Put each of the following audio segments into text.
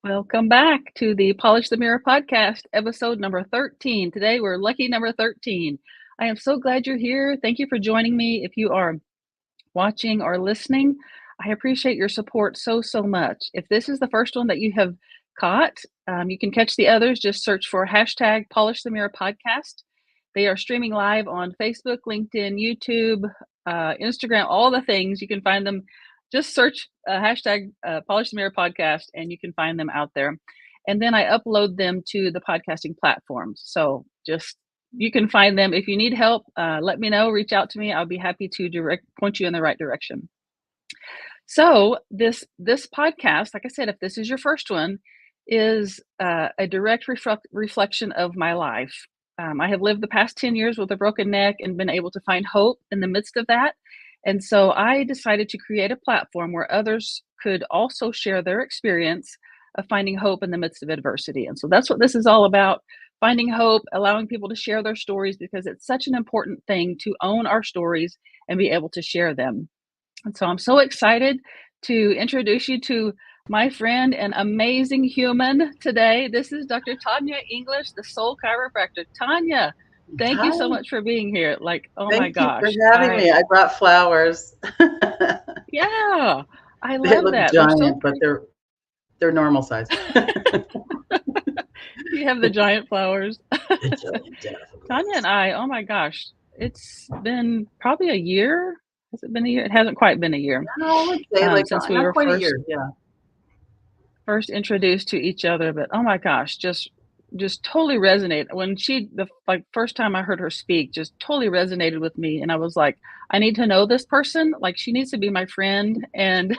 Welcome back to the Polish the Mirror podcast, episode number 13. Today we're lucky number 13. I am so glad you're here. Thank you for joining me. If you are watching or listening, I appreciate your support so much. If this is the first one that you have caught, you can catch the others. Just search for hashtag Polish the Mirror podcast. They are streaming live on Facebook, LinkedIn, YouTube, Instagram, all the things. You can find them. Just search hashtag Polish the Mirror podcast and you can find them out there. And then I upload them to the podcasting platforms. So just you can find them. If you need help, let me know, reach out to me. I'll be happy to point you in the right direction. So this podcast, like I said, if this is your first one, is a direct reflection of my life. I have lived the past 10 years with a broken neck and been able to find hope in the midst of that. And so I decided to create a platform where others could also share their experience of finding hope in the midst of adversity. And so that's what this is all about. Finding hope, allowing people to share their stories, because it's such an important thing to own our stories and be able to share them. And so I'm so excited to introduce you to my friend and amazing human today. This is Dr. Tanya English, the Soul Chiropractor. Tanya, thank you so Hi. much for being here. Like, oh my Thank you for gosh. having me. I brought flowers. Yeah, I They love look that. They're so giant, but pretty. they're normal size. You have the giant flowers. The giant Tanya and daffodils. I, oh my gosh, it's been probably a year. Has it been a year? It hasn't quite been a year No, I would say like since we not were quite a first year. Yeah. introduced to each other. But oh my gosh, just totally resonate when the first time I heard her speak, just totally resonated with me. And I was like, I need to know this person. Like, she needs to be my friend. And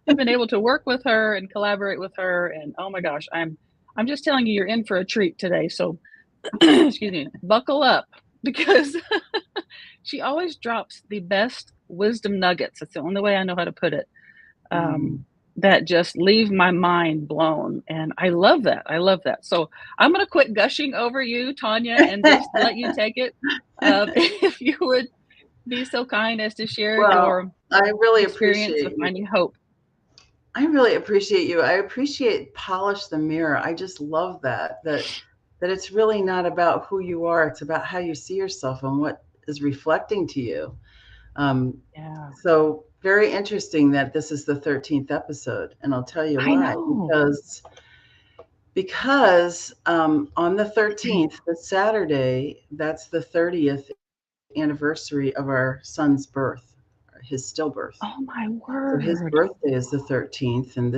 I've been able to work with her and collaborate with her. And oh my gosh, I'm just telling you, you're in for a treat today. So excuse me, buckle up because she always drops the best wisdom nuggets. That's the only way I know how to put it. Mm. Um, that just leave my mind blown. And I love that. I love that. So I'm going to quit gushing over you, Tanya, and just let you take it. If you would be so kind as to share Well, your I really experience of appreciate you. finding hope. I really appreciate you. I appreciate polish the mirror. I just love that it's really not about who you are. It's about how you see yourself and what is reflecting to you. Um, Yeah, so very interesting that this is the 13th episode, and I'll tell you I why. know. Because on the 13th, the Saturday, that's the 30th anniversary of our son's birth, his stillbirth. Oh, my So his word. birthday is the 13th, and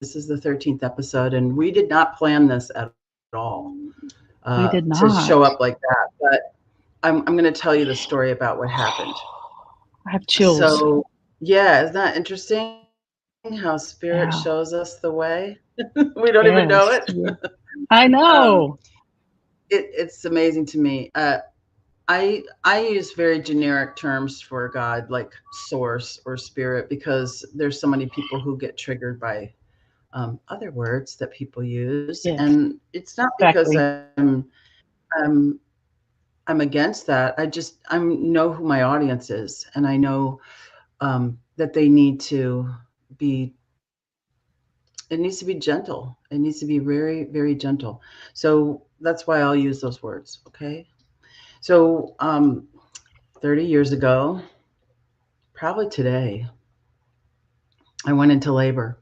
this is the 13th episode, and we did not plan this at all to show up We did like that. not. But I'm going to tell you the story about what happened. I have chills. So, yeah, isn't that interesting how spirit shows us the Yeah. way? We don't even know it. Yes. Yeah. I um, know. it's amazing to me. I use very generic terms for God, like source or spirit, because there's so many people who get triggered by other words that people use, Yes, and it's not because exactly. I'm I'm against that. I know who my audience is, and I know that they need to be. It needs to be gentle. It needs to be very gentle. So that's why I'll use those words. Okay. So 30 years ago, probably today, I went into labor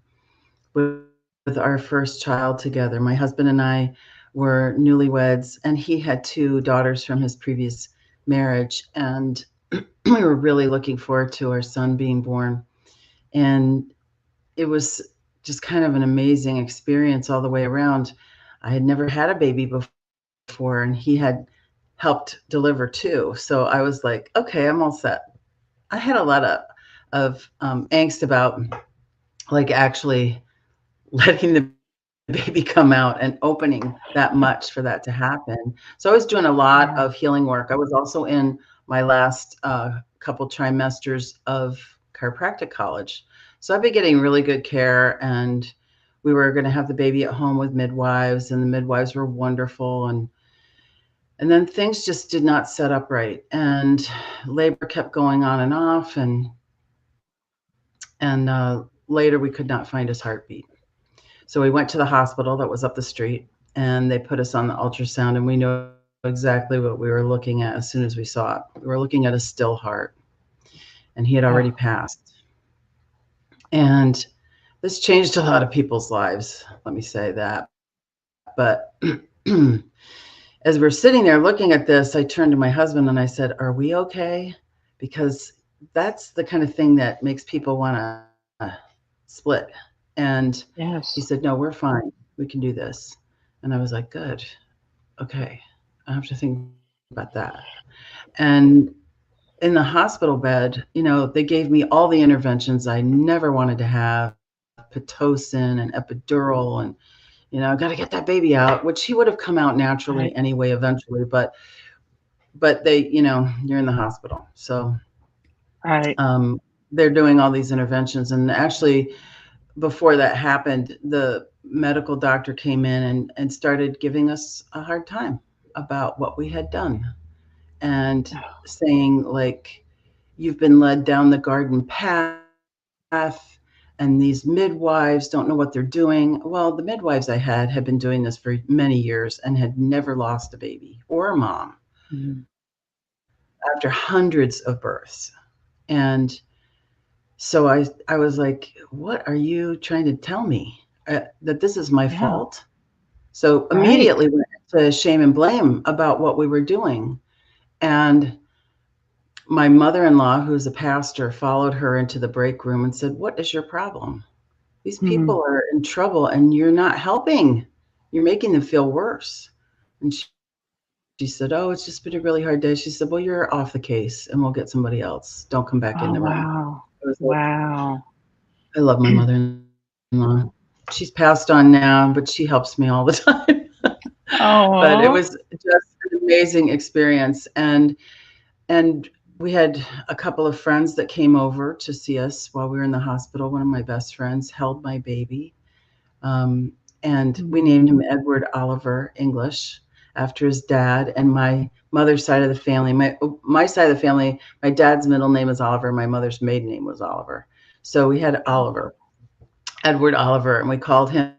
with our first child together. My husband and I were newlyweds, and he had two daughters from his previous marriage. And we were really looking forward to our son being born. And it was just kind of an amazing experience all the way around. I had never had a baby before, and he had helped deliver two. So I was like, okay, I'm all set. I had a lot of angst about like actually letting the baby come out and opening that much for that to happen. So I was doing a lot of Yeah. healing work. I was also in my last couple trimesters of chiropractic college. So I've been getting really good care, and we were going to have the baby at home with midwives, and the midwives were wonderful. And then things just did not set up right, and labor kept going on and off, and later we could not find his heartbeat. So we went to the hospital that was up the street, and they put us on the ultrasound, and we knew exactly what we were looking at as soon as we saw it. We were looking at a still heart, and he had already Oh, passed. And this changed a lot of people's lives, let me say that. But as we're sitting there looking at this, I turned to my husband and I said, "Are we okay?" Because that's the kind of thing that makes people want to split. And he said, "No, yes. we're fine. We can do this." And I was like, "Good. Okay. I have to think about that." And in the hospital bed, they gave me all the interventions I never wanted to have, Pitocin and epidural, and got to get that baby out, which he would have come out naturally Right, anyway eventually, but you're in the hospital. So right. um they're doing all these interventions, and actually before that happened, the medical doctor came in and started giving us a hard time about what we had done, and Oh, saying, like, "You've been led down the garden path, and these midwives don't know what they're doing." Well, the midwives I had been doing this for many years and had never lost a baby or a mom mhm. after hundreds of births. And so I was like, "What are you trying to tell me? That this is my Yeah, fault?" So right. immediately went to shame and blame about what we were doing. And my mother-in-law, who's a pastor, followed her into the break room and said, "What is your problem? These Mhm. people are in trouble and you're not helping. You're making them feel worse." And she said, "Oh, it's just been a really hard day." She said, "Well, you're off the case and we'll get somebody else. Don't come back in the room." Oh, I was wow. like, Wow. I love my mother-in-law. She's passed on now, but she helps me all the time. But it was Oh. just an amazing experience. And we had a couple of friends that came over to see us while we were in the hospital. One of my best friends held my baby. Um, and we Mhm. named him Edward Oliver English after his dad. And my mother's side of the family, my side of the family, my dad's middle name is Oliver. My mother's maiden name was Oliver. So we had Oliver, Edward Oliver, and we called him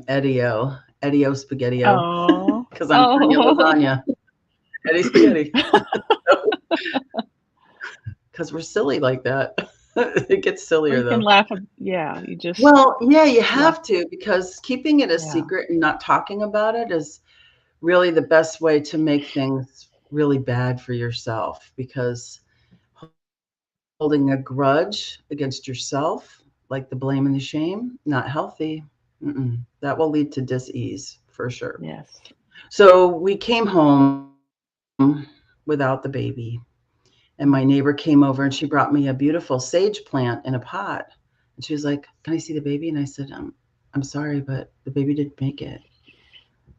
Eddie-O, Eddie-O Spaghetti-O, Oh. because I'm Tanya Oh. Lasagna, Eddie Spaghetti. Because we're silly like that. It gets Or sillier you can though. laugh yeah, you just Well, yeah, you laugh. have to, because keeping it a Yeah. secret and not talking about it is really the best way to make things really bad for yourself, because holding a grudge against yourself, like the blame and the shame, not healthy. Mm-mm. That will lead to dis-ease for sure. Yes. So we came home without the baby, and my neighbor came over and she brought me a beautiful sage plant in a pot. And she was like, "Can I see the baby?" And I said, I'm sorry, but the baby didn't make it."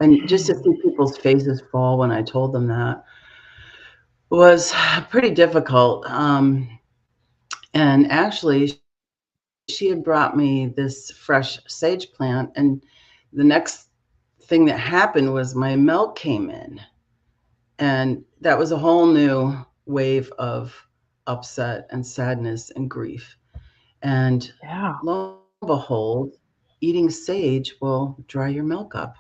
And just to see Mm. people's faces fall when I told them that was pretty difficult. And actually, she had brought me this fresh sage plant, and the next thing that happened was my milk came in, and that was a whole new wave of upset and sadness and grief. And Yeah. lo and behold, eating sage will dry your milk up.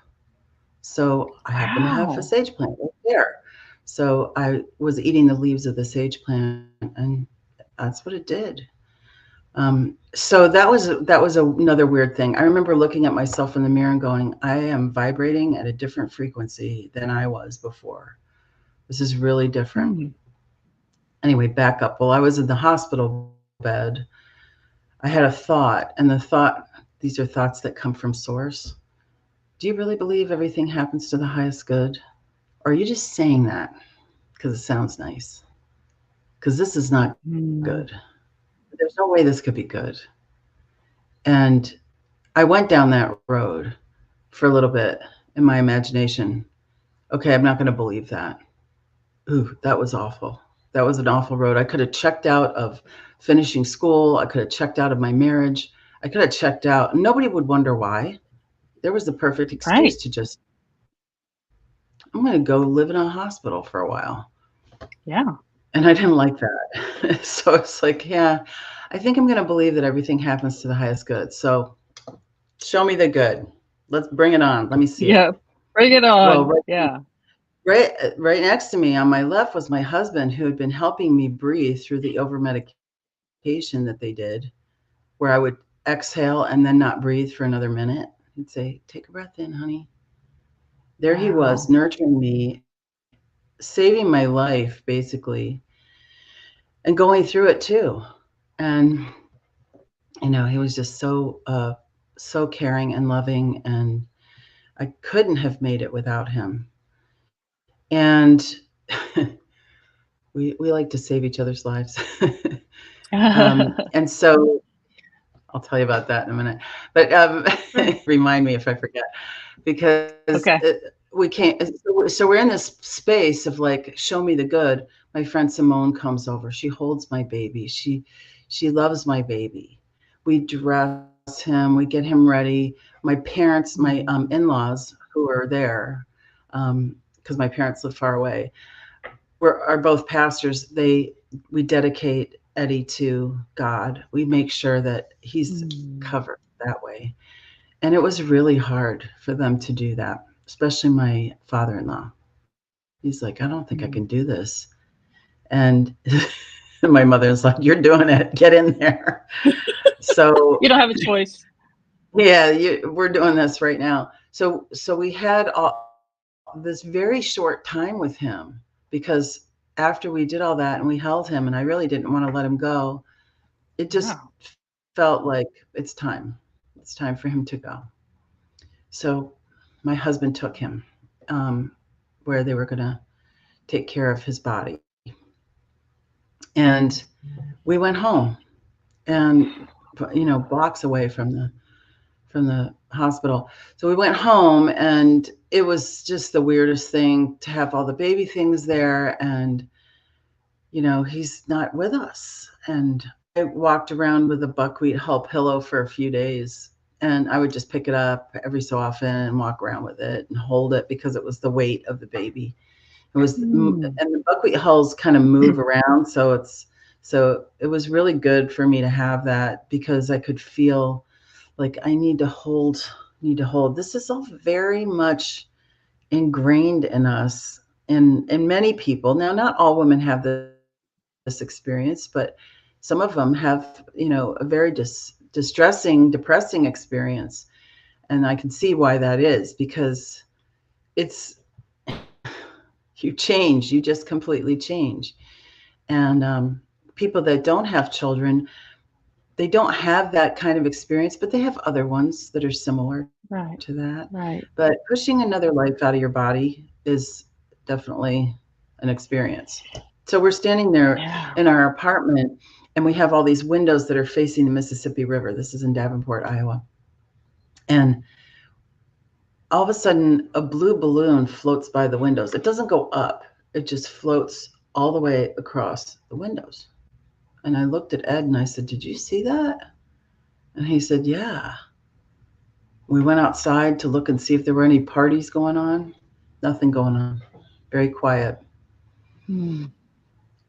So I happen to have a Wow. sage plant right there. So I was eating the leaves of the sage plant, and that's what it did. So that was another weird thing. I remember looking at myself in the mirror and going, "I am vibrating at a different frequency than I was before. This is really different." Mm. Anyway, back up. While I was in the hospital bed, I had a thought, and these are thoughts that come from source. Do you really believe everything happens to the highest good? Or are you just saying that because it sounds nice? Because this is not good. Mm. There's no way this could be good. And I went down that road for a little bit in my imagination. Okay, I'm not going to believe that. Ooh, that was awful. That was an awful road. I could have checked out of finishing school. I could have checked out of my marriage. I could have checked out. Nobody would wonder why. There was the perfect excuse Right. to just, I'm going to go live in a hospital for a while. Yeah. And I didn't like that. So it's like, yeah, I think I'm going to believe that everything happens to the highest good. So Show me the good. Let's bring it on. Let me see it. Yeah. Bring it Well, on. Yeah. right next to me on my left was my husband who had been helping me breathe through the over medication that they did, where I would exhale and then not breathe for another minute. He'd say, "Take a breath in, honey." There he was, Wow. nurturing me, saving my life basically, and going through it too. And he was just so caring and loving, and I couldn't have made it without him. And we like to save each other's lives. And so I'll tell you about that in a minute. But Sure. remind me if I forget, because Okay. we can't. So we're in this space of like, show me the good. My friend Simone comes over. She holds my baby. She loves my baby. We dress him. We get him ready. My parents, my Mm. in-laws who are there, because my parents live far away, are both pastors. We dedicate Eddie to God. We make sure that he's Mm. covered that way. And it was really hard for them to do that, especially my father-in-law. He's like, I don't think I can do Mm. this. And my mother's like, you're doing it. Get in there. So You don't have a choice. yeah, we're doing this right now. So we had this very short time with him, because after we did all that and we held him, and I really didn't want to let him go, it just Wow. felt like it's time. It's time for him to go. So my husband took him, um, where they were going to take care of his body. And we went home, and blocks away from the hospital. So we went home, and it was just the weirdest thing to have all the baby things there, and he's not with us. And I walked around with a buckwheat hull pillow for a few days, and I would just pick it up every so often and walk around with it and hold it because it was the weight of the baby. Mm. And the buckwheat hulls kind of move around, so it was really good for me to have that, because I could feel like I need to hold. This is all very much ingrained in us, in many people. Now, not all women have this experience, but some of them have, a very distressing, depressing experience. And I can see why that is, because it's you change, you just completely change. And people that don't have children, they don't have that kind of experience, but they have other ones that are similar to that. Right. But Right. pushing another life out of your body is definitely an experience. So we're standing there Yeah. in our apartment, and we have all these windows that are facing the Mississippi River. This is in Davenport, Iowa. And all of a sudden, a blue balloon floats by the windows. It doesn't go up, it just floats all the way across the windows. And I looked at Ed and I said, "Did you see that?" And he said, "Yeah." We went outside to look and see if there were any parties going on. Nothing going on. Very quiet. Mm.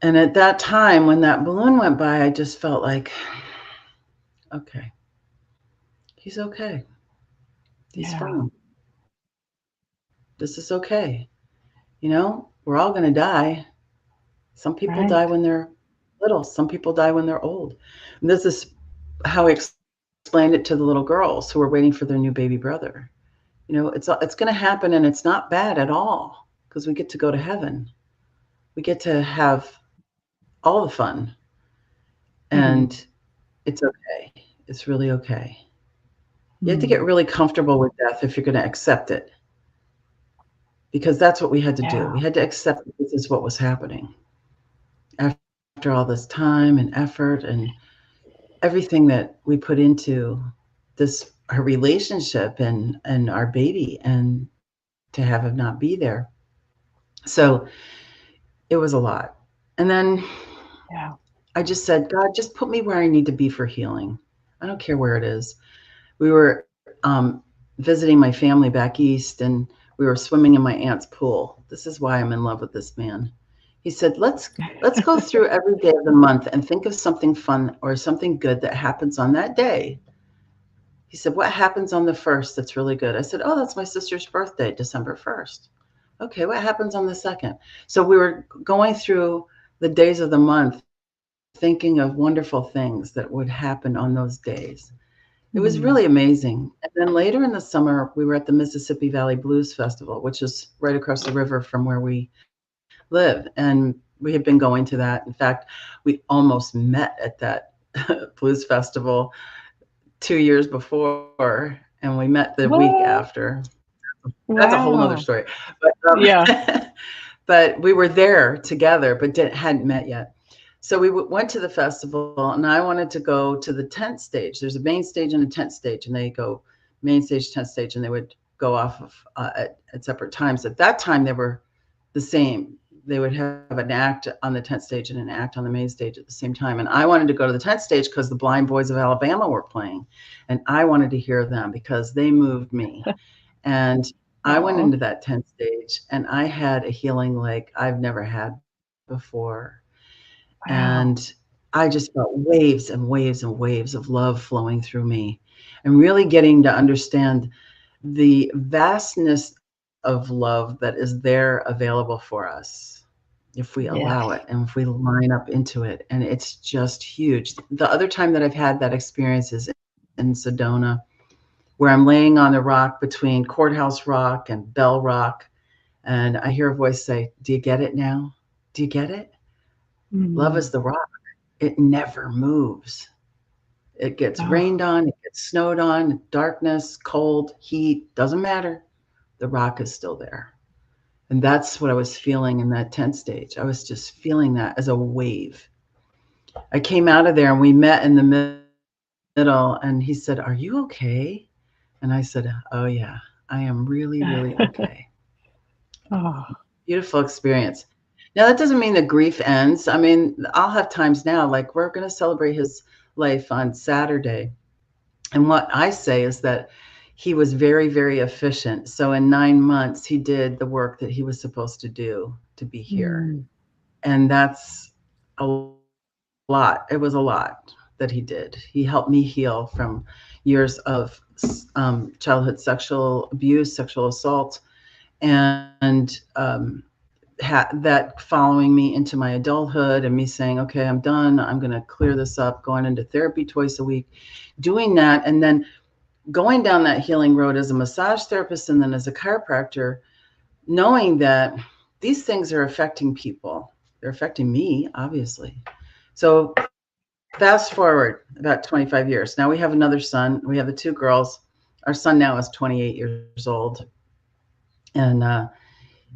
And at that time, when that balloon went by, I just felt like, okay, he's okay. He's Yeah. fine. This is okay. We're all going to die. Some people die Right. when they're little, some people die when they're old. And this is how he explained it to the little girls who were waiting for their new baby brother. It's going to happen, and it's not bad at all, because we get to go to heaven. We get to have all the fun, Mhm. and it's okay. It's really okay. You have to get Mm. really comfortable with death if you're going to accept it, because that's what we had to do. Yeah. We had to accept that this is what was happening after all this time and effort and everything that we put into this our relationship and our baby, and to have him not be there. So it was a lot. And then Yeah. I just said, God, just put me where I need to be for healing. I don't care where it is. We were visiting my family back east, and we were swimming in my aunt's pool. This is why I'm in love with this man. He said, let's go through every day of the month and think of something fun or something good that happens on that day. He said, "What happens on the 1st that's really good?" I said, "Oh, that's my sister's birthday, December 1st." "Okay, what happens on the 2nd?" So we were going through the days of the month thinking of wonderful things that would happen on those days. It was really Mm. amazing. And then later in the summer, we were at the Mississippi Valley Blues Festival, which is right across the river from where we live. And we had been going to that. In fact, we almost met at that blues festival 2 years before, and we met the week What? after. That's a whole nother Wow. story. But Yeah. but we were there together, but hadn't met yet. So we went to the festival, and I wanted to go to the tent stage. There's a main stage and a tent stage, and they go main stage, tent stage, and they would go off of at separate times. At that time, they were the same. They would have an act on the tent stage and an act on the main stage at the same time. And I wanted to go to the tent stage because the Blind Boys of Alabama were playing, and I wanted to hear them because they moved me. And I went Oh, into that tent stage and I had a healing like I've never had before. And wow. I just felt waves and waves and waves of love flowing through me and really getting to understand the vastness of love that is there available for us if we allow it Yes. and if we line up into it. And it's just huge. The other time that I've had that experience is in Sedona, where I'm laying on the rock between Courthouse Rock and Bell Rock. And I hear a voice say, "Do you get it now? Do you get it? Love is Mm. the rock. It never moves. It gets Oh, rained on, it gets snowed on, darkness, cold, heat, doesn't matter. The rock is still there." And that's what I was feeling in that tent stage. I was just feeling that as a wave. I came out of there and we met in the middle, and he said, "Are you okay?" And I said, "Oh, yeah, I am really, really okay." oh, Beautiful experience. Now, that doesn't mean the grief ends. I mean, I'll have times now, like we're going to celebrate his life on Saturday. And what I say is that he was very, very efficient. So in 9 months, he did the work that he was supposed to do to be here. mm, And that's a lot. It was a lot that he did. He helped me heal from years of childhood sexual abuse, sexual assault, and that following me into my adulthood and me saying, "Okay, I'm done. I'm going to clear this up," going into therapy twice a week, doing that, and then going down that healing road as a massage therapist and then as a chiropractor, knowing that these things are affecting people. They're affecting me, obviously. So fast forward about 25 years. Now we have another son. We have the two girls. Our son now is 28 years old. And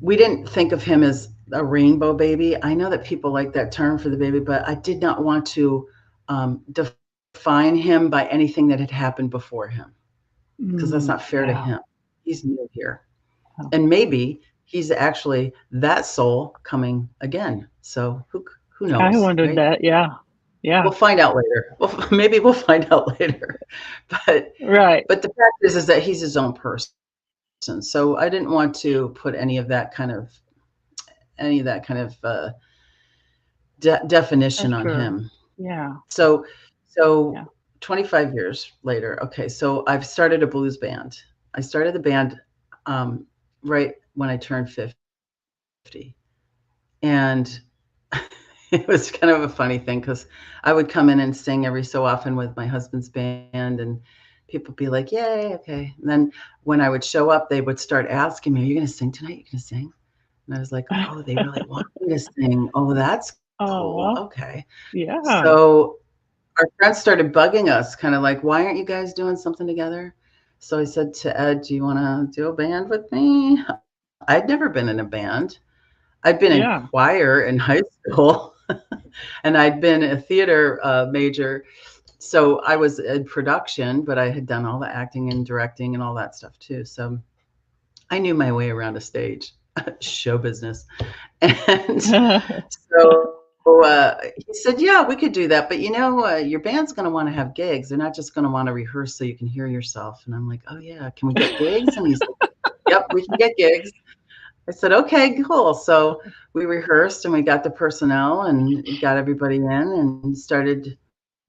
we didn't think of him as a rainbow baby. I know that people like that term for the baby, but I did not want to define him by anything that had happened before him because that's not fair to him. yeah. He's new here. Oh, And maybe he's actually that soul coming again. So who I knows, wondered right? that. Yeah. We'll Yeah. find out later. Well, maybe we'll find out later. But Right. but the fact is that he's his own person. So I didn't want to put any of that kind of definition That's on true. him. Yeah. So Yeah. 25 years later, okay, so I've started a blues band. I started the band right when I turned 50. And it was kind of a funny thing because I would come in and sing every so often with my husband's band, and people would be like, "Yay, okay." And then when I would show up, they would start asking me, "Are you going to sing tonight? You going to sing?" And I was like, "Oh, they really want me to sing. Oh, that's cool. Oh, Okay." yeah. So our friends started bugging us, kind of like, "Why aren't you guys doing something together?" So I said to Ed, "Do you want to do a band with me?" I'd never been in a band. I'd been in Yeah. choir in high school, and I'd been a theater major. So I was in production, but I had done all the acting and directing and all that stuff too. So I knew my way around a stage, show business. And so he said, "Yeah, we could do that. But your band's going to want to have gigs. They're not just going to want to rehearse so you can hear yourself." And I'm like, "Oh, yeah, can we get gigs?" And he's like, "Yep, we can get gigs." I said, "Okay, cool." So we rehearsed and we got the personnel and got everybody in and started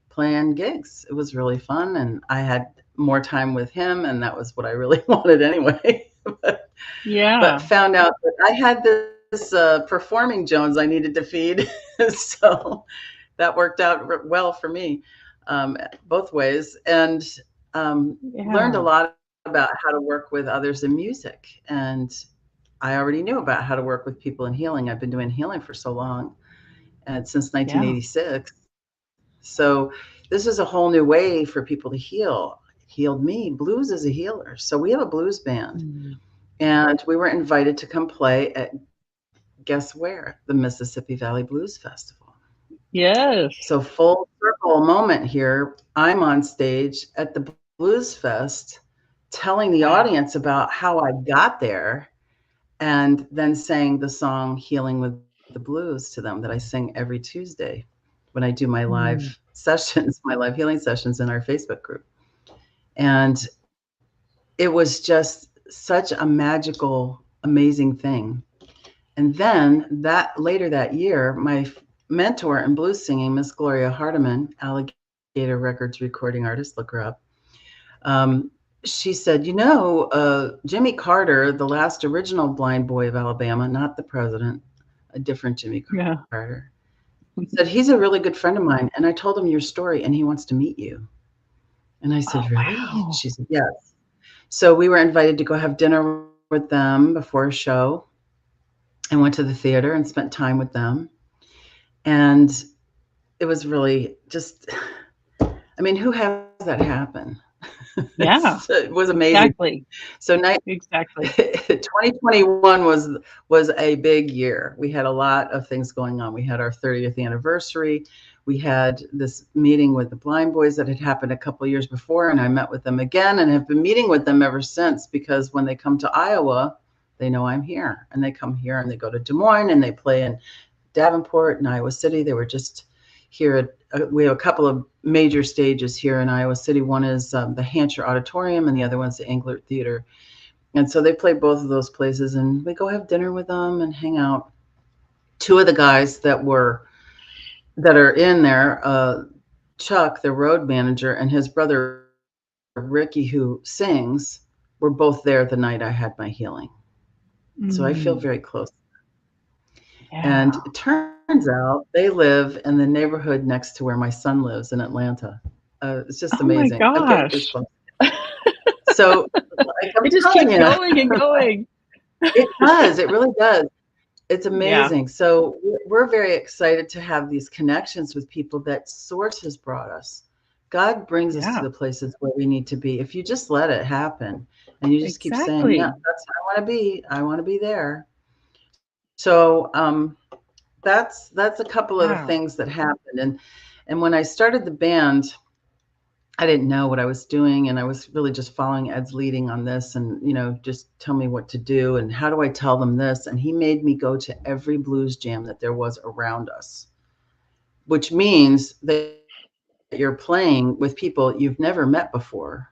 playing gigs. It was really fun. And I had more time with him, and that was what I really wanted anyway. but, but Yeah. found out that I had this performing Jones I needed to feed, so that worked out well for me, both ways, and learned a Yeah. lot about how to work with others in music. And I already knew about how to work with people in healing. I've been doing healing for so long, and since Yeah. 1986. So this is a whole new way for people to heal. It healed me. Blues is a healer. So we have a blues band, Mm. and we were invited to come play at, guess where? The Mississippi Valley Blues Festival. Yes. So full circle moment here. I'm on stage at the Blues Fest telling the Wow. audience about how I got there, and then sang the song Healing with the Blues to them that I sing every Tuesday when I do my live Mm. sessions, my live healing sessions in our Facebook group. And it was just such a magical, amazing thing. And then that later that year, my mentor in blues singing, Miss Gloria Hardiman, Alligator Records recording artist, look her up. Um, she said, Jimmy Carter, the last original blind boy of Alabama, not the president, a different Jimmy Yeah. Carter, said, he's a really good friend of mine. And I told him your story and he wants to meet you. And I said, Oh, really? She wow. said, yes. So we were invited to go have dinner with them before a show and went to the theater and spent time with them. And it was really just, I mean, who has that happen? Yeah. It was amazing. Exactly. So Exactly. 2021 was a big year. We had a lot of things going on. We had our 30th anniversary. We had this meeting with the blind boys that had happened a couple of years before, and I met with them again and have been meeting with them ever since, because when they come to Iowa, they know I'm here, and they come here and they go to Des Moines and they play in Davenport and Iowa City. They were just here at we have a couple of major stages here in Iowa City. One is the Hampshire Auditorium, and the other one's the Englert Theater. And so they play both of those places, and we go have dinner with them and hang out. Two of the guys that are in there, Chuck, the road manager, and his brother Ricky, who sings, were both there the night I had my healing. So I feel very Mm. close. And Yeah. it turns out they live in the neighborhood next to where my son lives in Atlanta. It's just Oh my amazing. I'm getting gosh. goosebumps. So, like I'm It just telling keeps you, going and going. it does. It really does. It's Yeah. amazing. So we're very excited to have these connections with people that Source has brought us. God brings us to Yeah. the places where we need to be. If you just let it happen and you just keep saying, yeah, Exactly. that's where I want to be. I want to be there. So that's a couple of the Wow. things that happened. And when I started the band, I didn't know what I was doing, and I was really just following Ed's leading on this, and just tell me what to do and how do I tell them this. And he made me go to every blues jam that there was around us, which means that you're playing with people you've never met before,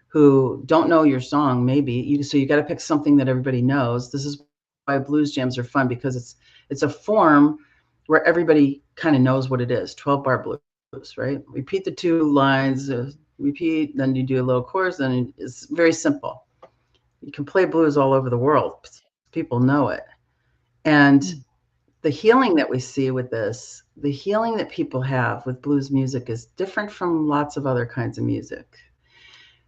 who don't know your song. Maybe so you got to pick something that everybody knows. This is why blues jams are fun, because it's a form where everybody kind of knows what it is. 12-bar blues, right? Repeat the two lines, repeat, then you do a little chorus, then it's very simple. You can play blues all over the world. People know it. And Mm. the healing that we see with this, the healing that people have with blues music is different from lots of other kinds of music,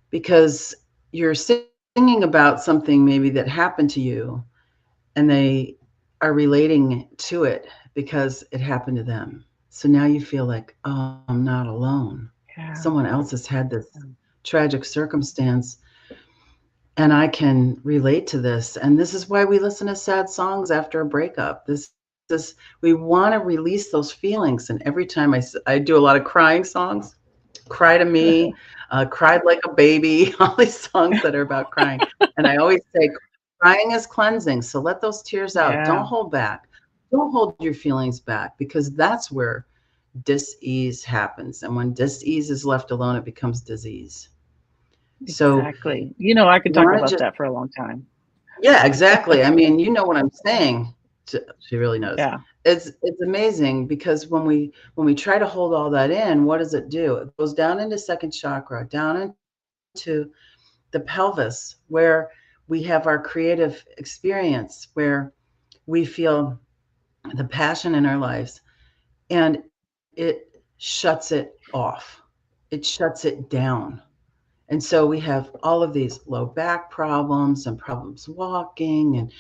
because you're singing about something maybe that happened to you, and they are relating to it because it happened to them. So now you feel like, oh, I'm not alone. Yeah. Someone else has had this tragic circumstance, and I can relate to this. And this is why we listen to sad songs after a breakup. This is, we want to release those feelings. And every time I do a lot of crying songs, Cry to Me, Cried Like a Baby, all these songs that are about crying. And I always say, crying is cleansing. So let those tears out. Don't Yeah. hold back. Don't hold your feelings back, because that's where dis-ease happens. And when dis-ease is left alone, it becomes disease. So Exactly. I could you talk want to about just, that for a long time. yeah, exactly. I mean, you know what I'm saying. She really knows. Yeah. It's amazing, because when we try to hold all that in, what does it do? It goes down into second chakra, down into to the pelvis, where we have our creative experience, where we feel the passion in our lives, and it shuts it off. It shuts it down. And so we have all of these low back problems and problems walking, and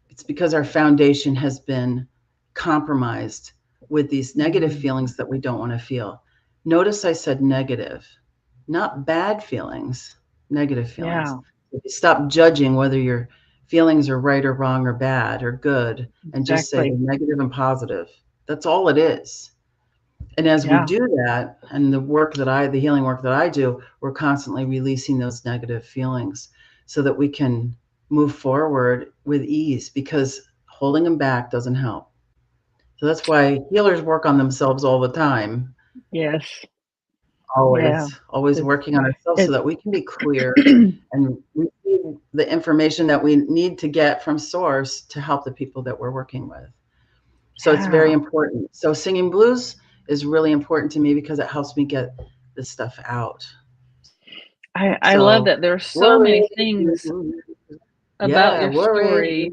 it's because our foundation has been compromised with these negative Mhm. feelings that we don't want to feel. Notice I said negative, not bad feelings, negative feelings. Yeah, If you stop judging whether your feelings are right or wrong or bad or good, and just say they're exactly. negative and positive. That's all it is. And as we Yeah. do that, and the healing work that I do, we're constantly releasing those negative feelings so that we can move forward with ease, because holding them back doesn't help. So that's why healers work on themselves all the time, Yes. Yeah. always It's working on ourselves so it that we can be clear and receive the information that we need to get from source to help the people that we're working with. So it's very yeah. important. So singing blues is really important to me because it helps me get this stuff out. I love So that there's so worry, many things about yeah, your worry. story.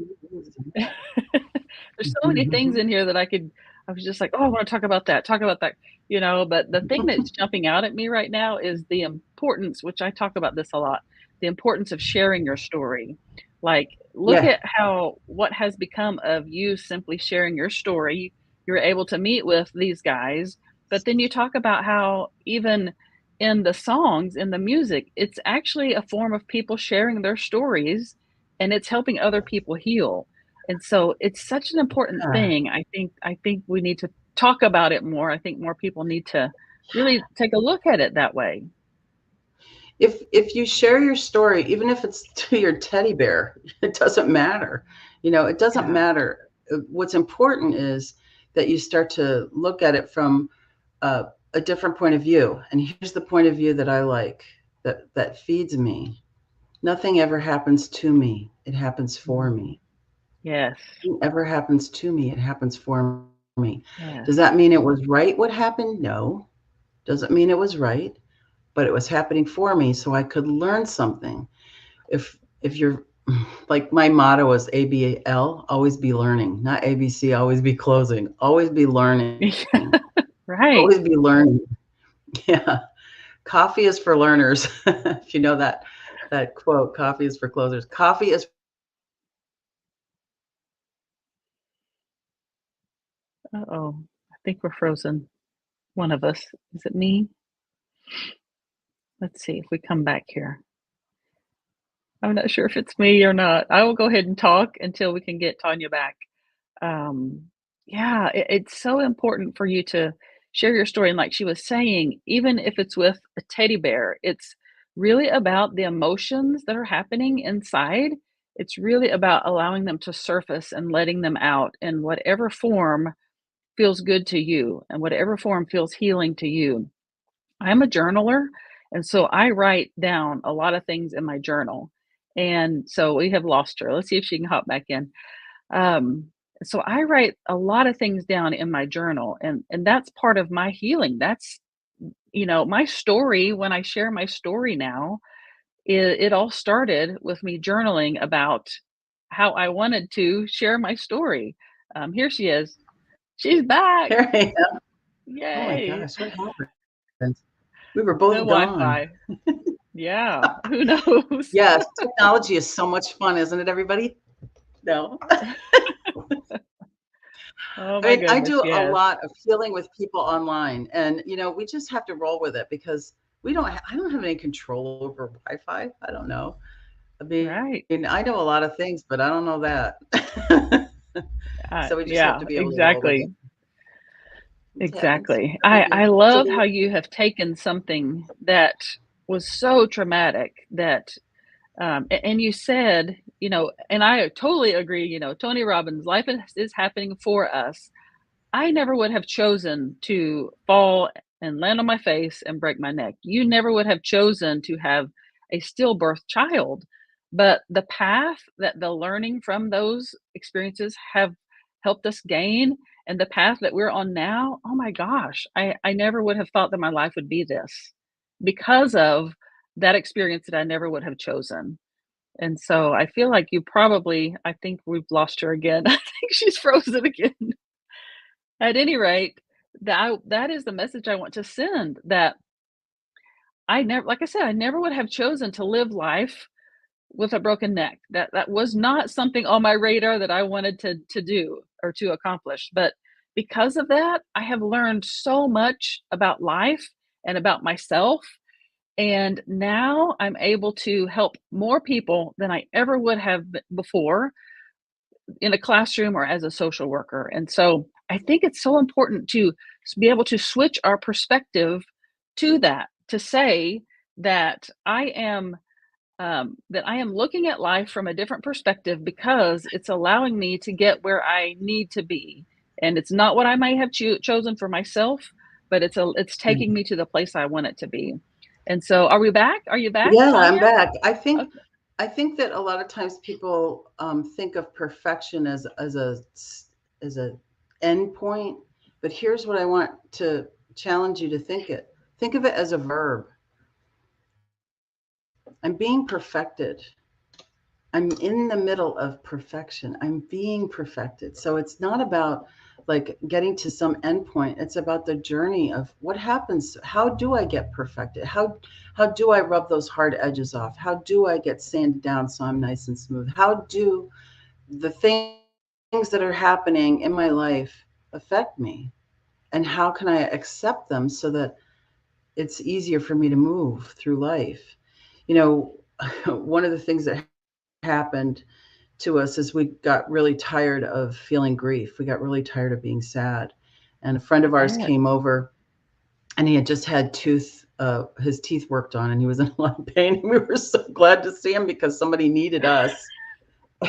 There's so many things in here that I was just like, "Oh, I wanna talk about that," but the thing that's jumping out at me right now is the importance, which I talk about this a lot, the importance of sharing your story. Like, look Yeah, at how what has become of you simply sharing your story. You're able to meet with these guys, but then you talk about how even in the songs, in the music, it's actually a form of people sharing their stories, and it's helping other people heal. And so it's such an important yeah. thing. I think we need to talk about it more. I think more people need to really take a look at it that way. If you share your story, even if it's to your teddy bear, it doesn't matter. It doesn't Yeah. matter. What's important is that you start to look at it from a different point of view. And here's the point of view that I like, that feeds me. Nothing ever happens to me. It happens for Mhm. me. Yes. Nothing ever happens to me. It happens for me. Does that Yes. mean it was right what happened? No. Doesn't mean it was right, but it was happening for me so I could learn something. If you're like, my motto is ABL, always be learning, not ABC, always be closing. Always be learning. Always be Right. learning. Yeah. Coffee is for learners. If you know that quote, coffee is for closers. Coffee is for learners. Uh-oh. I think we're frozen. One of us. Is it me? Let's see if we come back here. I'm not sure if it's me or not. I will go ahead and talk until we can get Tanya back. Um, yeah, it's so important for you to share your story. And like she was saying, even if it's with a teddy bear, it's really about the emotions that are happening inside. It's really about allowing them to surface and letting them out in whatever form feels good to you and whatever form feels healing to you. I'm a journaler, and so I write down a lot of things in my journal. And so we have lost her. Let's see if she can hop back in. Um, so I write a lot of things down in my journal, and that's part of my healing. That's my story. When I share my story now, it all started with me journaling about how I wanted to share my story. Here she is. She's back. Here I am. Oh my Yay. gosh, what happened? We were The both gone. Wi-Fi. Yeah. Who knows? Yes, technology is so much fun, isn't it, everybody? No. Oh I my mean, I goodness. do a Yes. lot of healing with people online, and we just have to roll with it because I don't have any control over Wi-Fi. I don't know. I mean, Right. I know a lot of things, but I don't know that. So we just have to be able Yeah, to roll with it. exactly. It happens. Exactly. Thank I you. So love there, how you have taken something that was so traumatic that and you said, and I totally agree, Tony Robbins, life is happening for us. I never would have chosen to fall and land on my face and break my neck. You never would have chosen to have a stillbirth child. But the path that the learning from those experiences have helped us gain and the path that we're on now, oh my gosh, I never would have thought that my life would be this because of that experience that I never would have chosen. And so I feel like you probably I think we've lost her again. I think she's frozen again. At any rate, that is the message I want to send, that I never like I said, I never would have chosen to live life with a broken neck. That was not something on my radar that I wanted to do or to accomplish, but because of that, I have learned so much about life and about myself, and now I'm able to help more people than I ever would have before in a classroom or as a social worker. And so I think it's so important to be able to switch our perspective to that, to say that I am looking at life from a different perspective because it's allowing me to get where I need to be. And it's not what I might have chosen for myself, but it's taking Mm. me to the place I want it to be. And so, are we back? Are you back, Yeah, I'm Tanya? back. I think Okay. I think that a lot of times people think of perfection as a end point, but here's what I want to challenge you to think of it as a verb. I'm being perfected. I'm in the middle of perfection. I'm being perfected. So it's not about like getting to some endpoint. It's about the journey of what happens. How do I get perfected? How do I rub those hard edges off? How do I get sanded down so I'm nice and smooth? How do the things that are happening in my life affect me? And how can I accept them so that it's easier for me to move through life? You know, one of the things that happened to us is we got really tired of feeling grief. We got really tired of being sad. And a friend of ours came Bad. over and he had just had his teeth worked on and he was in a lot of pain. And we were so glad to see him because somebody needed us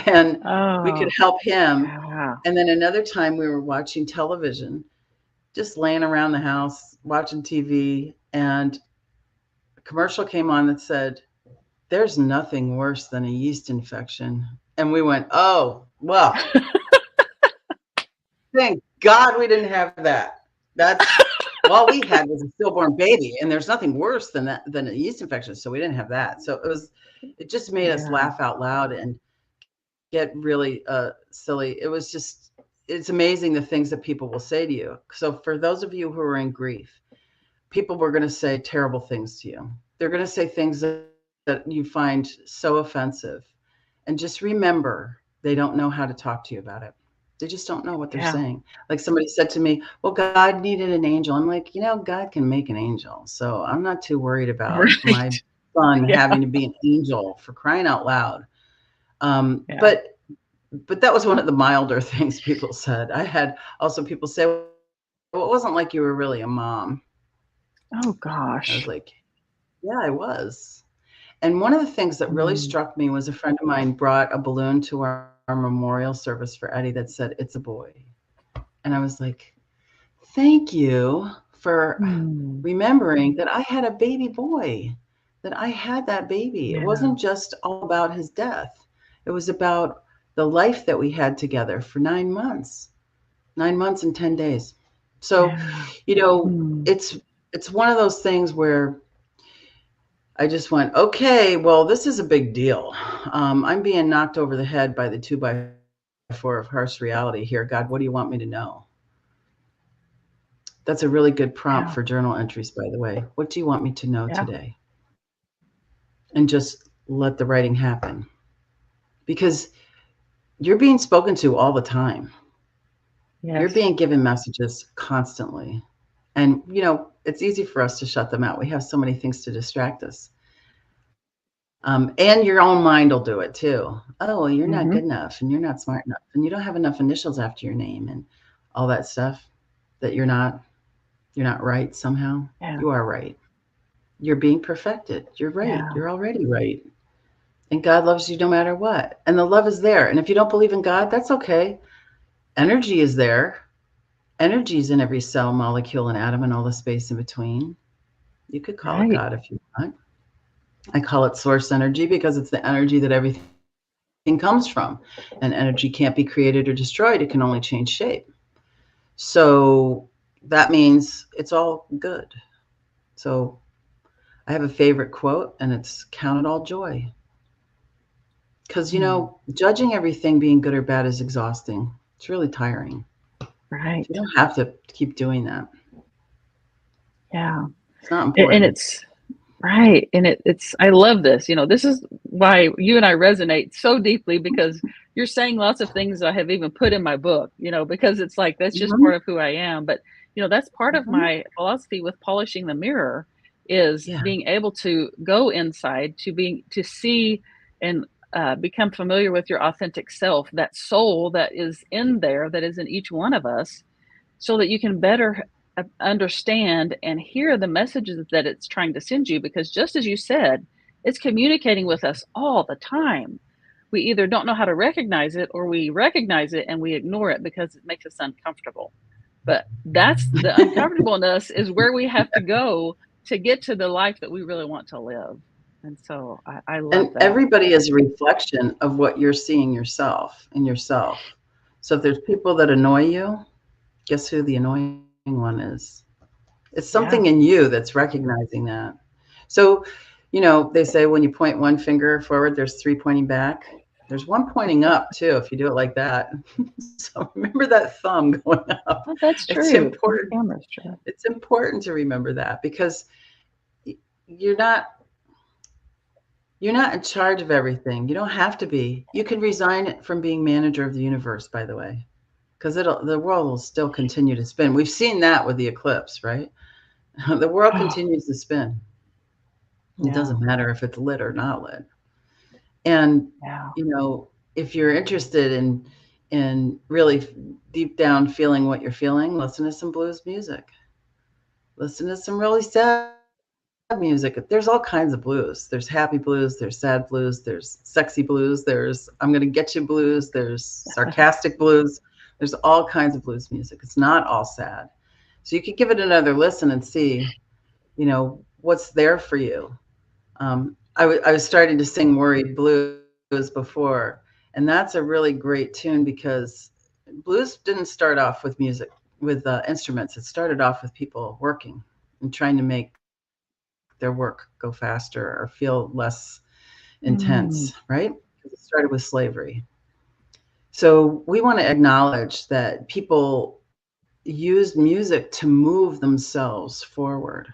and we could Oh, help him. yeah. And then another time we were watching television, just laying around the house watching TV, and a commercial came on that said, "There's nothing worse than a yeast infection." And we went, "Oh, well, thank God we didn't have that. That's all we had was a stillborn baby, and there's nothing worse than that than a yeast infection, so we didn't have that." So it just made us Yeah. laugh out loud and get really silly. It was just it's amazing the things that people will say to you. So for those of you who are in grief, people were going to say terrible things to you. They're going to say things that you find so offensive. And just remember, they don't know how to talk to you about it. They just don't know what they're Yeah. saying. Like somebody said to me, "Well, God needed an angel." I'm like, God can make an angel. So I'm not too worried about my Right. son Yeah. having to be an angel for crying out loud. Um, Yeah. but but that was one of the milder things people said. I had also people say, "Well, it wasn't like you were really a mom." Oh I was gosh. like, "Yeah, I was." And one of the things that really Mm. struck me was a friend of mine brought a balloon to our memorial service for Eddie that said, "It's a boy." And I was like, "Thank you for Mm. remembering that I had a baby boy, that I had that baby." It Yeah. wasn't just all about his death, it was about the life that we had together for 9 months, 9 months and 10 days. So, Yeah. you know, Mm. it's it's one of those things where I just went, okay, well, this is a big deal. I'm being knocked over the head by the 2x4 of harsh reality here. God, what do you want me to know? That's a really good prompt for Yeah. journal entries, by the way. What do you want me to know Yeah. today? And just let the writing happen because you're being spoken to all the time. You're Yes. being given messages constantly. And, it's easy for us to shut them out. We have so many things to distract us. And your own mind will do it too. Oh, well, you're not good Mhm. enough and you're not smart enough and you don't have enough initials after your name and all that stuff that you're not right somehow. Yeah. You are right. You're being perfected. You're right. Yeah. You're already right. And God loves you no matter what. And the love is there. And if you don't believe in God, that's okay. Energy is there. Energy is in every cell, molecule, and atom and all the space in between. You could call it Right. God if you want. I call it source energy because it's the energy that everything comes from. And energy can't be created or destroyed, it can only change shape. So that means it's all good. So I have a favorite quote, and it's count it all joy. Because, Mm, judging everything being good or bad is exhausting. It's really tiring. right. You don't have to keep doing that. Yeah. It's not And important. it's right. And it's I love this. This is why you and I resonate so deeply because you're saying lots of things I have even put in my book, because it's like that's just Hmm. part of who I am. But, that's part of Hmm. my philosophy with polishing the mirror is Yeah. being able to go inside to see and become familiar with your authentic self, that soul that is in there, that is in each one of us, so that you can better understand and hear the messages that it's trying to send you. Because just as you said, it's communicating with us all the time. We either don't know how to recognize it, or we recognize it and we ignore it because it makes us uncomfortable. But that's the uncomfortableness is where we have to go to get to the life that we really want to live. And so I love And that. everybody is a reflection of what you're seeing yourself in yourself. So if there's people that annoy you, guess who the annoying one is? It's something Yeah. in you that's recognizing that. So, they say when you point one finger forward, there's three pointing back. There's one pointing up too, if you do it like that. So remember that thumb going up. Well, that's It's true. The important. camera's true. It's important to remember that because you're not you're not in charge of everything. You don't have to be. You can resign from being manager of the universe, by the way, because the world will still continue to spin. We've seen that with the eclipse, right? The world Oh, continues to spin. It yeah. doesn't matter if it's lit or not lit. And Yeah. if you're interested in really deep down feeling what you're feeling, listen to some blues music. Listen to some really sad music. There's all kinds of blues. There's happy blues, there's sad blues, there's sexy blues, there's I'm gonna get you blues, there's sarcastic blues. There's all kinds of blues music. It's not all sad. So you could give it another listen and see, what's there for you. I was starting to sing Worried Blues before, and that's a really great tune because blues didn't start off with music, with instruments. It started off with people working and trying to make their work go faster or feel less intense, right? Mm, Because it started with slavery. So we want to acknowledge that people used music to move themselves forward,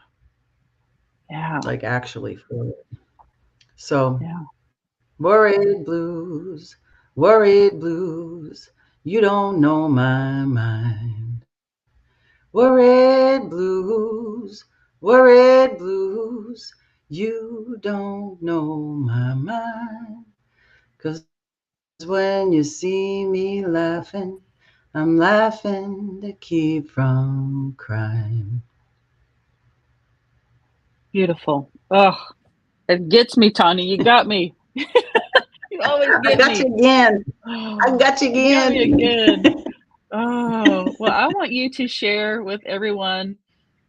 yeah. like actually forward. So Yeah. worried blues, worried blues, you don't know my mind. Worried blues, you don't know my mind. 'Cause when you see me laughing, I'm laughing to keep from crying. Beautiful. Oh, it gets me, Tanya. You got me. You always I get got me. you again. I Oh, got you you got me again. again. Oh, well, I want you to share with everyone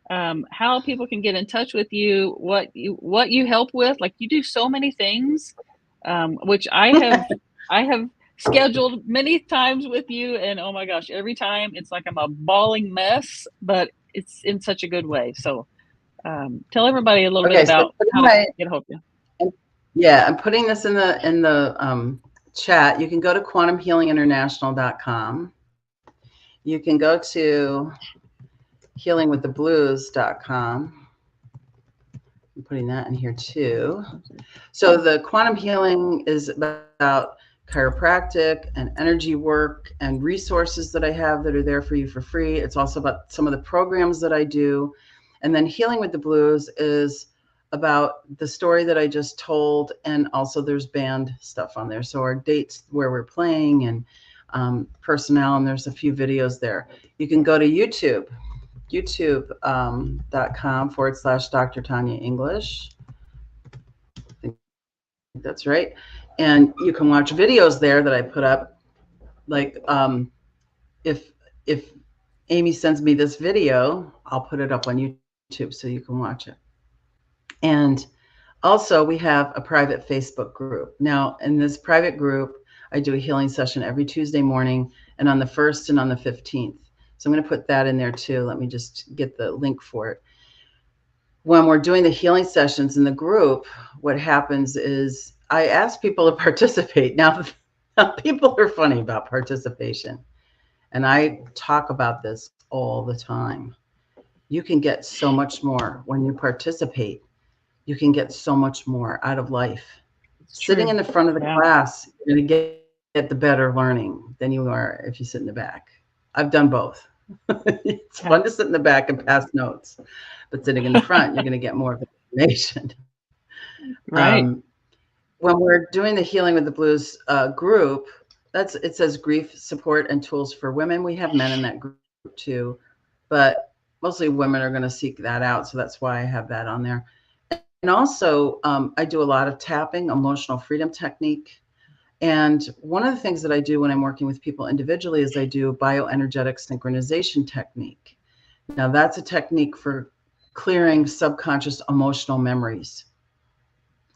how people can get in touch with you, what you help with. Like you do so many things, which I have scheduled many times with you, and oh my gosh, every time it's like I'm a bawling mess, but it's in such a good way. So tell everybody a little bit Okay, so about putting how to my get a hold of you. yeah, I'm putting this in the chat. You can go to quantumhealinginternational.com. You can go to healingwiththeblues.com. I'm putting that in here too. So the quantum healing is about chiropractic and energy work and resources that I have that are there for you for free. It's also about some of the programs that I do. And then Healing with the Blues is about the story that I just told. And also there's band stuff on there. So our dates where we're playing and personnel, and there's a few videos there. You can go to YouTube, youtube.com/ Dr. Tanya English. I think that's right. And you can watch videos there that I put up. Like if Amy sends me this video, I'll put it up on YouTube so you can watch it. And also, we have a private Facebook group. Now, in this private group, I do a healing session every Tuesday morning and on the 1st and on the 15th. So I'm going to put that in there too. Let me just get the link for it. when we're doing the healing sessions in the group, what happens is I ask people to participate. Now people are funny about participation, and I talk about this all the time. You can get so much more when you participate. You can get so much more out of life. It's Sitting true. in the front of the Yeah. class, you're going to get the better learning than you are if you sit in the back. I've done both. It's fun Yeah. to sit in the back and pass notes, but sitting in the front, you're going to get more of the information. Right. Um, when we're doing the Healing with the Blues group, it says grief support and tools for women. We have men in that group too, but mostly women are going to seek that out. So that's why I have that on there. And also, I do a lot of tapping, emotional freedom technique. And one of the things that I do when I'm working with people individually is I do a bioenergetic synchronization technique. Now, that's a technique for clearing subconscious emotional memories.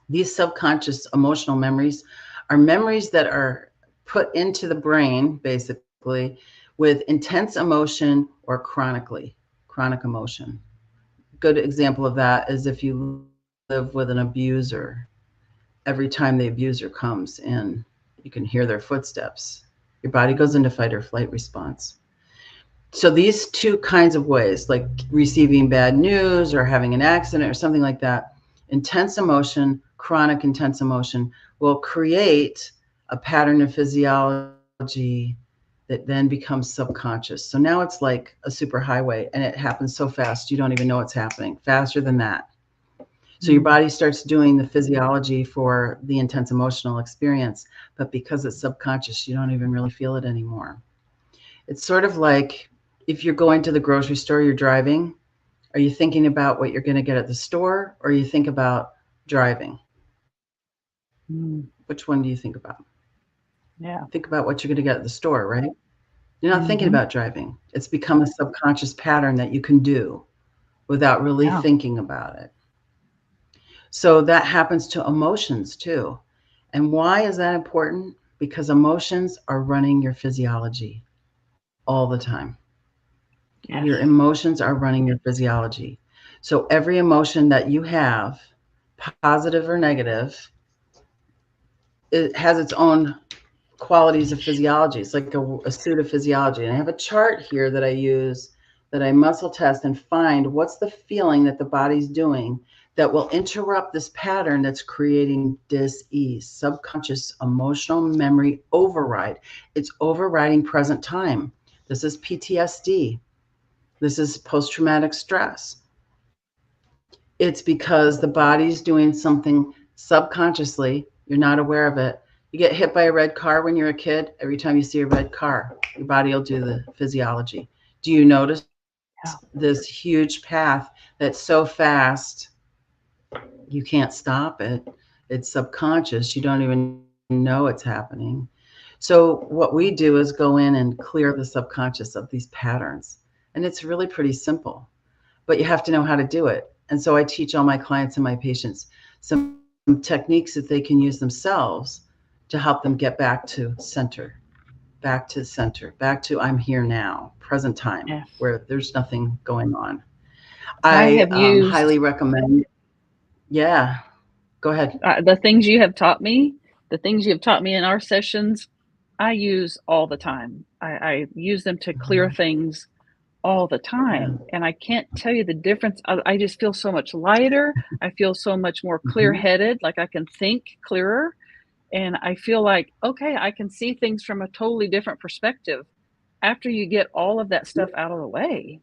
These subconscious emotional memories are memories that are put into the brain, basically, with intense emotion or chronic emotion. Good example of that is if you live with an abuser. Every time the abuser comes in, you can hear their footsteps. Your body goes into fight or flight response. So these two kinds of ways, like receiving bad news or having an accident or something like that, intense emotion, chronic intense emotion, will create a pattern of physiology that then becomes subconscious. So now it's like a superhighway and it happens so fast you don't even know it's happening, faster than that. So your Mm. body starts doing the physiology for the intense emotional experience, but because it's subconscious, you don't even really feel it anymore. It's sort of like if you're going to the grocery store, you're driving, are you thinking about what you're going to get at the store or you think about driving? Which one do you think about? Think Yeah. about what you're going to get at the store, right? You're not thinking about Hmm. driving. It's become a subconscious pattern that you can do without really Yeah. thinking about it. So that happens to emotions too. And why is that important? Because emotions are running your physiology all the time. Your Yes. emotions are running your physiology. So every emotion that you have, positive or negative, it has its own qualities of physiology. It's like a suit of physiology. And I have a chart here that I use that I muscle test and find what's the feeling that the body's doing that will interrupt this pattern that's creating dis-ease, subconscious emotional memory override. It's overriding present time. This is PTSD. This is post traumatic stress. It's because the body's doing something subconsciously. You're not aware of it. You get hit by a red car when you're a kid. Every time you see a red car, your body will do the physiology. Do you notice this Yeah. huge path that's so fast you can't stop it? It's subconscious. You don't even know it's happening. So, what we do is go in and clear the subconscious of these patterns. And it's really pretty simple, but you have to know how to do it. And so I teach all my clients and my patients some techniques that they can use themselves to help them get back to center, back to I'm here now, present time, Yes. where there's nothing going on. I I have highly used recommend, yeah, go ahead. the things you have taught me, the things you have taught me in our sessions, I use all the time. I use them to clear Mhm. things all the Yeah. time. And I can't tell you the difference. I just feel so much lighter. I feel so much more clear Mhm. headed, like I can think clearer. And I feel like, okay, I can see things from a totally different perspective after you get all of that stuff out of the way.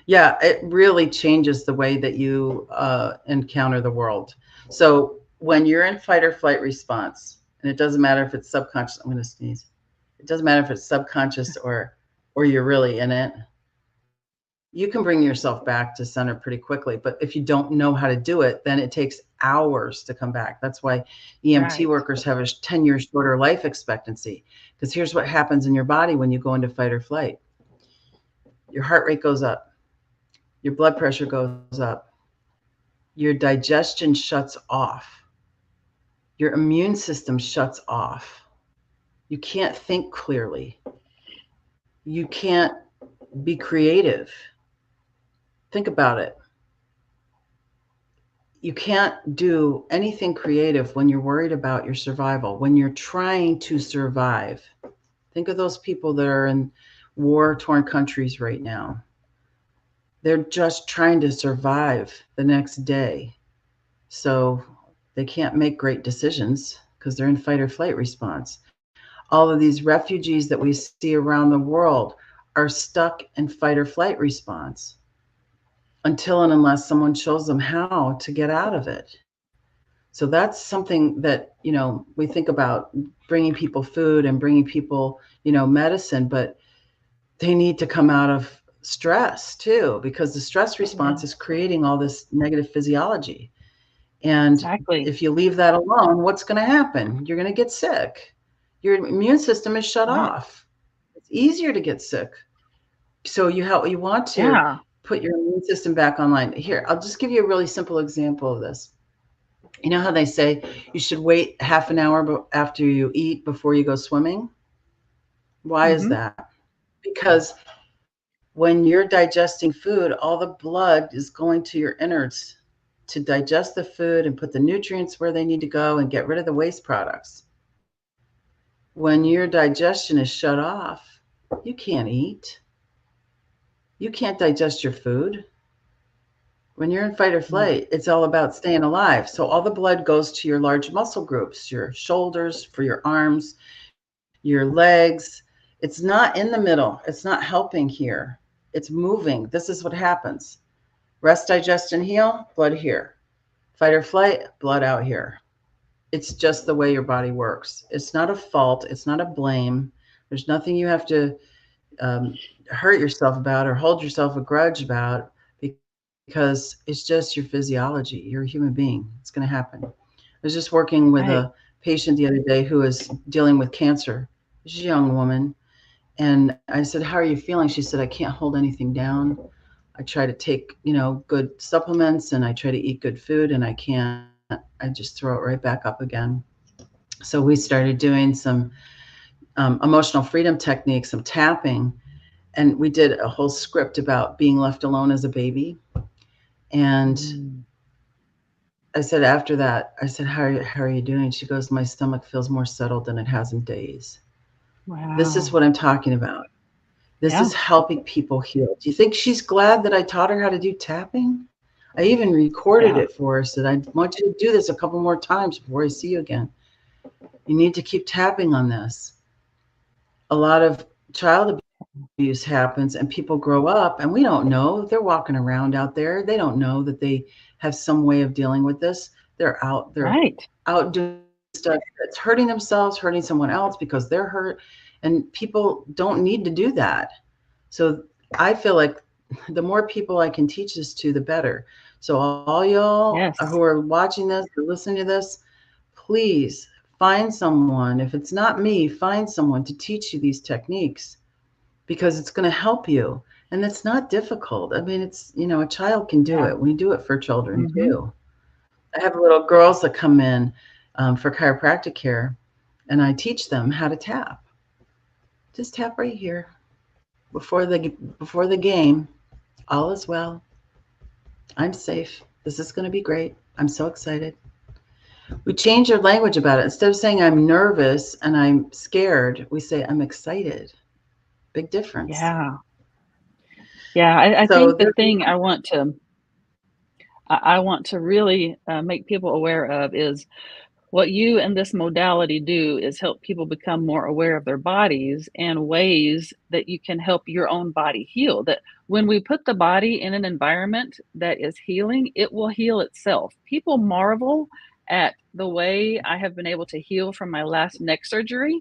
Yeah, it really changes the way that you encounter the world. So when you're in fight or flight response, and it doesn't matter if it's subconscious, I'm going to sneeze. It doesn't matter if it's subconscious or you're really in it. You can bring yourself back to center pretty quickly, but if you don't know how to do it, then it takes hours to come back. That's why EMT Right. workers have a 10-year shorter life expectancy. Because here's what happens in your body when you go into fight or flight. Your heart rate goes up, your blood pressure goes up, your digestion shuts off, your immune system shuts off. You can't think clearly. You can't be creative. Think about it. you can't do anything creative when you're worried about your survival, when you're trying to survive. Think of those people that are in war-torn countries right now. They're just trying to survive the next day. So they can't make great decisions because they're in fight or flight response. All of these refugees that we see around the world are stuck in fight or flight response until and unless someone shows them how to get out of it. So that's something that, we think about bringing people food and bringing people, medicine, but they need to come out of stress too, because the stress response is Yes, creating all this negative physiology. And exactly. if you leave that alone, what's going to happen? You're going to get sick. Your immune system is shut Right. off. It's easier to get sick. So you want to Yeah. put your immune system back online. Here, I'll just give you a really simple example of this. You know how they say you should wait half an hour after you eat before you go swimming? Why is Mhm. that? Because when you're digesting food, all the blood is going to your innards to digest the food and put the nutrients where they need to go and get rid of the waste products. When your digestion is shut off, you can't eat. You can't digest your food. When you're in fight or Mm. flight, it's all about staying alive. So all the blood goes to your large muscle groups, your shoulders, for your arms, your legs. It's not in the middle. It's not helping here. It's moving. This is what happens. Rest, digest, and heal, blood here. Fight or flight, blood out here. It's just the way your body works. It's not a fault. It's not a blame. There's nothing you have to um, hurt yourself about or hold yourself a grudge about because it's just your physiology. You're a human being. It's going to happen. I was just working with a Right. patient the other day who was dealing with cancer. She's a young woman. And I said, "How are you feeling?" She said, "I can't hold anything down. I try to take, good supplements and I try to eat good food and I can't. I just throw it right back up again." So we started doing some emotional freedom techniques, some tapping, and we did a whole script about being left alone as a baby. And Mm. I said after that, I said, how are you doing? She goes, "My stomach feels more settled than it has in days." This is Wow. what I'm talking about. This Yeah. is helping people heal. Do you think she's glad that I taught her how to do tapping? I even recorded Yeah. it for her. Said, "I want you to do this a couple more times before I see you again. You need to keep tapping on this." A lot of child abuse happens and people grow up and we don't know. They're walking around out there. They don't know that they have some way of dealing with this. They're Right. out doing stuff that's hurting themselves, hurting someone else because they're hurt. And people don't need to do that. So I feel like the more people I can teach this to, the better. So all y'all who Yes. are watching this or listening to this, please find someone. If it's not me, find someone to teach you these techniques because it's going to help you. And it's not difficult. I mean, a child can do Yeah. it. We do it for children Mhm. too. I have little girls that come in for chiropractic care, and I teach them how to tap. Just tap right here before the game. All is well. I'm safe. This is going to be great. I'm so excited. We change our language about it. Instead of saying I'm nervous and I'm scared, we say I'm excited. Big difference. Yeah. Yeah. I So think the there, thing I want to really make people aware of is what you and this modality do is help people become more aware of their bodies and ways that you can help your own body heal. That when we put the body in an environment that is healing, it will heal itself. People marvel at the way I have been able to heal from my last neck surgery.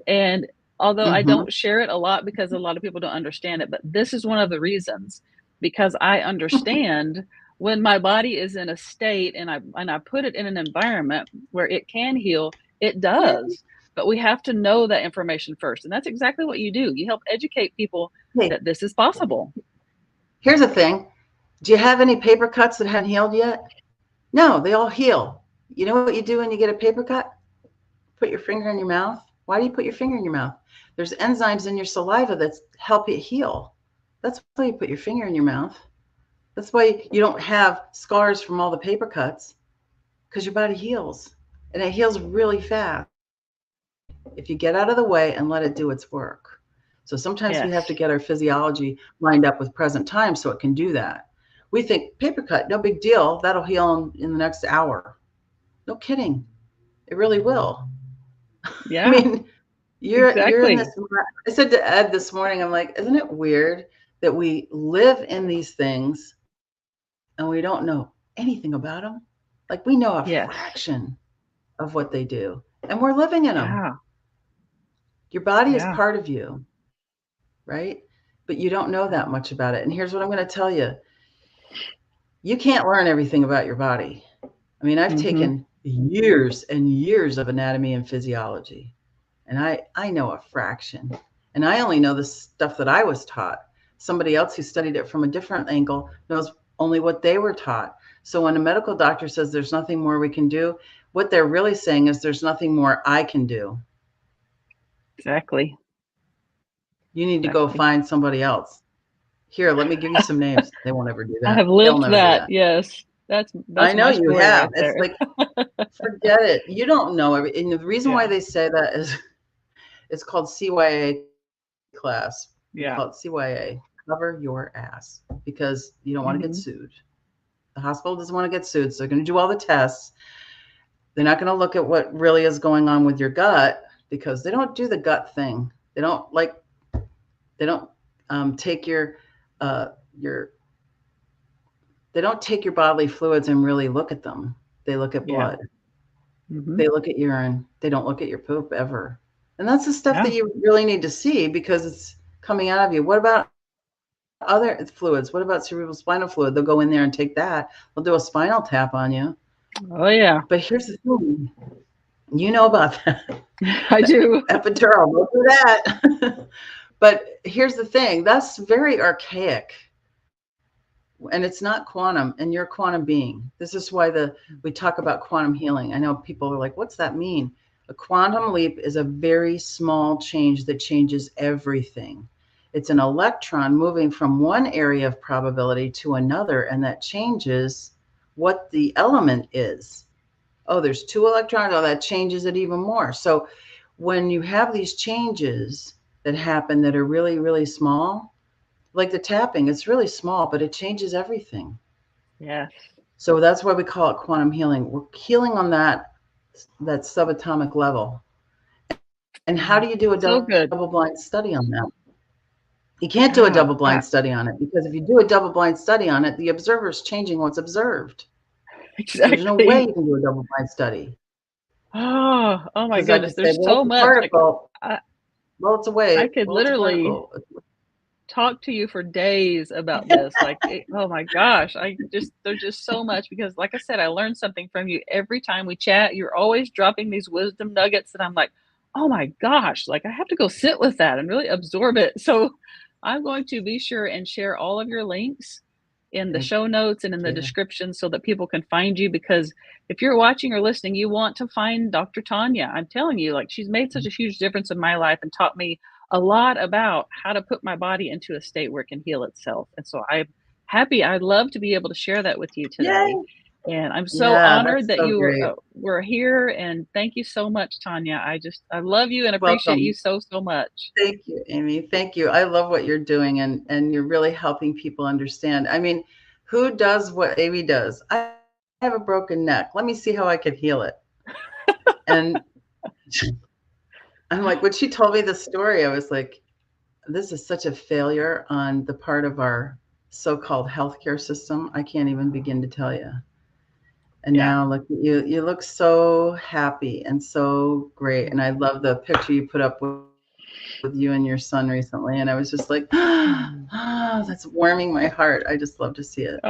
And although I mm-hmm. don't share it a lot because a lot of people don't understand it, but this is one of the reasons because I understand when my body is in a state and I put it in an environment where it can heal, it Yeah. does. But we have to know that information first. And that's exactly what you do. You help educate people Hey, that this is possible. here's the thing. Do you have any paper cuts that haven't healed yet? No, they all heal. You know what you do when you get a paper cut? Put your finger in your mouth. Why do you put your finger in your mouth? There's enzymes in your saliva that help it heal. That's why you put your finger in your mouth. That's why you don't have scars from all the paper cuts, because your body heals. And it heals really fast if you get out of the way and let it do its work. So sometimes we Yes. have to get our physiology lined up with present time so it can do that. We think paper cut, no big deal. That'll heal in the next hour. No kidding. It really will. I Yeah, mean, you're in this. exactly. I said to Ed this morning, I'm like, isn't it weird that we live in these things and we don't know anything about them? Like we know a Yes. fraction of what they do, and we're living in them. Yeah. Your body is Yeah. part of you, right? But you don't know that much about it. And here's what I'm going to tell you: you can't learn everything about your body. I mean, I've Mm-hmm. taken years and years of anatomy and physiology, and I know a fraction. And I only know the stuff that I was taught. Somebody else who studied it from a different angle knows only what they were taught. So when a medical doctor says there's nothing more we can do, what they're really saying is there's nothing more I can do. Exactly. You need to go Exactly. find somebody else. Here, let me give you some names. They won't ever do I that. have They'll lived never do that. that. Yes. I That's know my you story have. right It's there. like, forget it. You don't know and the reason why Yeah. they say that is it's called CYA class. We call it Yeah. CYA. Cover your ass because you don't want to get Mm-hmm. sued. The hospital doesn't want to get sued, so they're going to do all the tests. They're not going to look at what really is going on with your gut because they don't do the gut thing. They don't like they don't take your they don't take your bodily fluids and really look at them. They look at Yeah. blood. Mm-hmm. They look at urine. They don't look at your poop ever. And that's the stuff Yeah. that you really need to see because it's coming out of you. What about other fluids? What about cerebral spinal fluid? They'll go in there and take that. They'll do a spinal tap on you. Oh yeah. But here's the thing. You know about that. I do. Epidural, don't do that. But here's the thing. That's very archaic. And it's not quantum, and you're a quantum being. This is why we talk about quantum healing. I know people are like, what's that mean? A quantum leap is a very small change that changes everything. It's an electron moving from one area of probability to another, and that changes what the element is. Oh, there's two electrons. Oh, that changes it even more. So when you have these changes that happen that are really, really small, like the tapping, it's really small, but it changes everything. Yes. So that's why we call it quantum healing. We're healing on that subatomic level. And how do you do a double So blind good. study on that? You can't do a double Yeah. blind study on it because if you do a double blind study on it, the observer is changing what's observed. There's no way Exactly. you can do a double blind study Oh, oh my because I goodness. just say, There's well, so it's a much. Like particle. I, Well, it's a I wave. could Well, it's a literally particle. talk to you for days about this. Oh my gosh, there's just so much because, like I said, I learned something from you every time we chat. You're always dropping these wisdom nuggets that I'm like, oh my gosh, like I have to go sit with that and really absorb it. So I'm going to be sure and share all of your links in the Thank show notes and in the you. description so that people can find you because if you're watching or listening, you want to find Dr. Tanya. I'm telling you, like she's made such a huge difference in my life and taught me a lot about how to put my body into a state where it can heal itself. And so I'm happy. I'd love to be able to share that with you today. Yay. And I'm so Yeah, honored that's that so you great. were here. And thank you so much, Tanya. I love you and appreciate you Welcome. so, so much. Thank you, Amy. Thank you. I love what you're doing and you're really helping people understand. I mean, who does what Amy does? I have a broken neck. Let me see how I could heal it. And I'm like, when she told me the story, I was like, this is such a failure on the part of our so-called healthcare system. I can't even begin to tell you. And Yeah. now look at you. You look so happy and so great. And I love the picture you put up with you and your son recently. And I was just like, Mm. that's warming my heart. I just love to see it.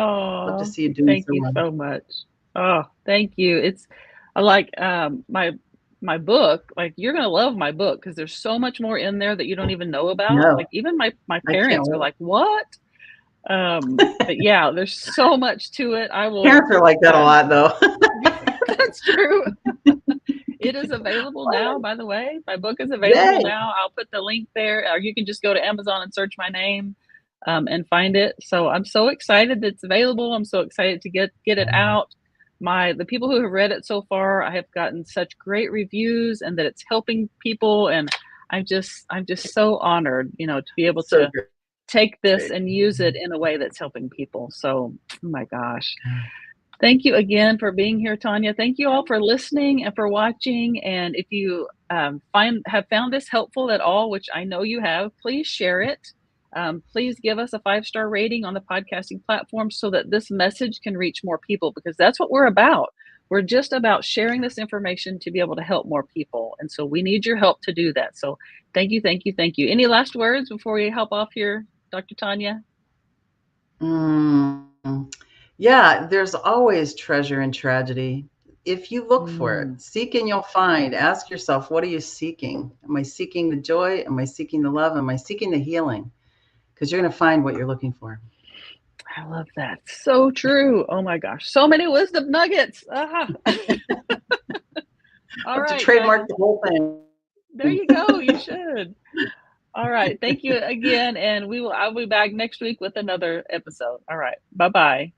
Love to see you Oh, doing so thank well. you so much. Oh, thank you. It's I like my book, like you're gonna love my book because there's so much more in there that you don't even know about. No, Like even my I can't parents are wait. like, "What?" But yeah, there's so much to it. I will Parents are like that a uh lot, though. that's true. It is available now, by the way. My book is available Yay. now. I'll put the link there, or you can just go to Amazon and search my name. and find it. So I'm so excited that it's available. I'm so excited to get it out. The people who have read it so far, I have gotten such great reviews, and that it's helping people, and I'm just so honored, to be able So to take this great. and use it in a way that's helping people. So, oh my gosh. Yeah. Thank you again for being here, Tanya. Thank you all for listening and for watching. And if you have found this helpful at all, which I know you have, please share it. Please give us a 5-star rating on the podcasting platform so that this message can reach more people, because that's what we're about. We're just about sharing this information to be able to help more people. And so we need your help to do that. So thank you, thank you, thank you. Any last words before we hop off here, Dr. Tanya? Yeah, there's always treasure in tragedy. If you look for it, Mm, seek and you'll find. Ask yourself, what are you seeking? Am I seeking the joy? Am I seeking the love? Am I seeking the healing? Because you're going to find what you're looking for. I love that. So true. Oh my gosh. So many wisdom nuggets. Aha. I All have to right, trademark Tanya. the whole thing. There you go. You should. All right. Thank you again. And I'll be back next week with another episode. All right. Bye bye.